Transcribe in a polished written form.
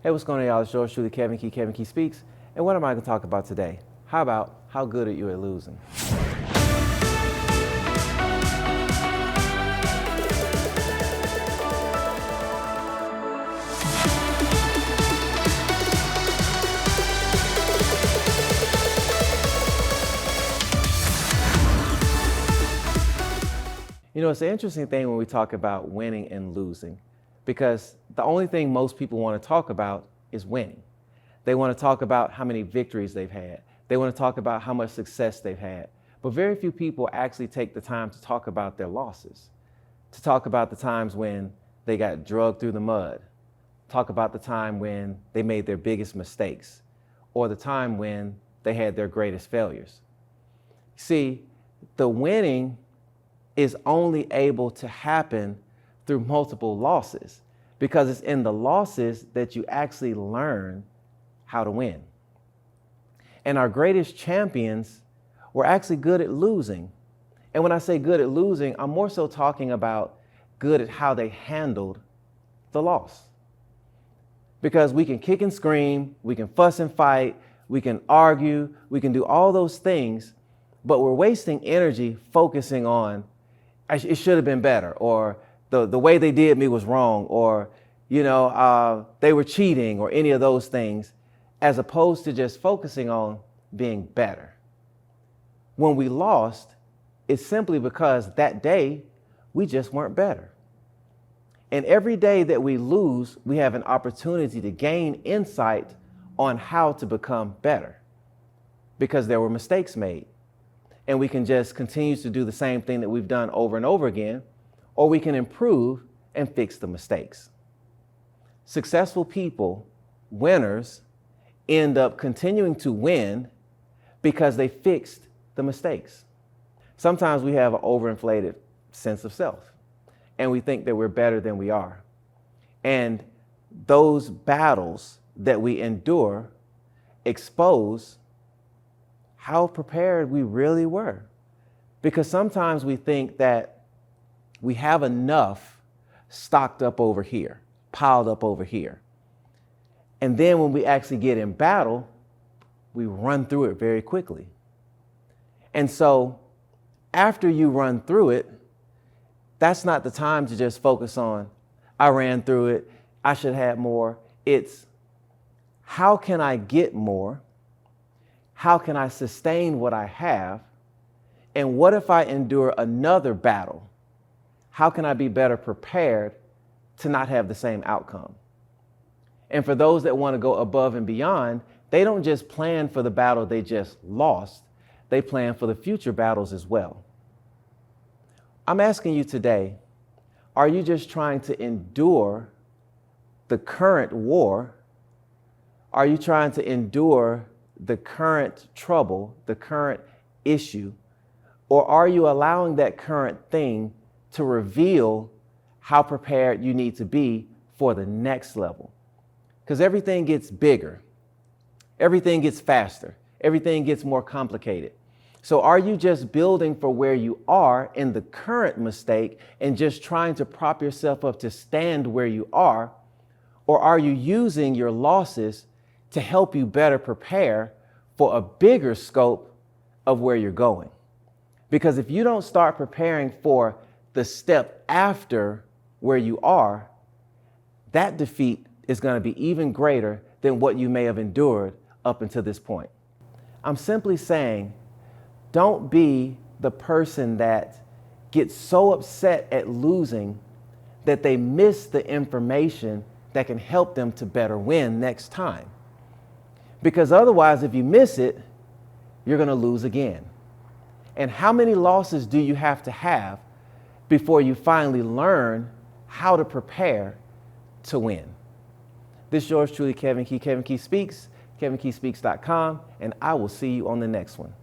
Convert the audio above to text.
Hey, what's going on, y'all? It's yours truly, Kevin Key, Kevin Key Speaks. And what am I going to talk about today? How about how good are you at losing? You know, it's an interesting thing when we talk about winning and losing, because the only thing most people want to talk about is winning. They want to talk about how many victories they've had. They want to talk about how much success they've had. But very few people actually take the time to talk about their losses, to talk about the times when they got dragged through the mud, talk about the time when they made their biggest mistakes, or the time when they had their greatest failures. See, the winning is only able to happen through multiple losses, because it's in the losses that you actually learn how to win. And our greatest champions were actually good at losing. And when I say good at losing, I'm more so talking about good at how they handled the loss. Because we can kick and scream, we can fuss and fight, we can argue, we can do all those things, but we're wasting energy focusing on it should have been better, or the way they did me was wrong, or they were cheating, or any of those things, as opposed to just focusing on being better. When we lost, it's simply because that day we just weren't better. And every day that we lose, we have an opportunity to gain insight on how to become better, because there were mistakes made. And we can just continue to do the same thing that we've done over and over again, or we can improve and fix the mistakes. Successful people, winners, end up continuing to win because they fixed the mistakes. Sometimes we have an overinflated sense of self, and we think that we're better than we are. And those battles that we endure expose how prepared we really were. Because sometimes we think that we have enough stocked up over here, piled up over here. And then when we actually get in battle, we run through it very quickly. And so after you run through it, that's not the time to just focus on, I ran through it, I should have more. It's, how can I get more? How can I sustain what I have? And what if I endure another battle? How can I be better prepared to not have the same outcome? And for those that want to go above and beyond, they don't just plan for the battle they just lost, they plan for the future battles as well. I'm asking you today, are you just trying to endure the current war? Are you trying to endure the current trouble, the current issue? Or are you allowing that current thing to reveal how prepared you need to be for the next level? Because everything gets bigger, everything gets faster, everything gets more complicated. So are you just building for where you are in the current mistake and just trying to prop yourself up to stand where you are? Or are you using your losses to help you better prepare for a bigger scope of where you're going? Because if you don't start preparing for the step after where you are, that defeat is going to be even greater than what you may have endured up until this point. I'm simply saying, don't be the person that gets so upset at losing that they miss the information that can help them to better win next time. Because otherwise, if you miss it, you're going to lose again. And how many losses do you have to have before you finally learn how to prepare to win? This is yours truly, Kevin Key, Kevin Key Speaks, KEVINKEYSPEAKS.com, and I will see you on the next one.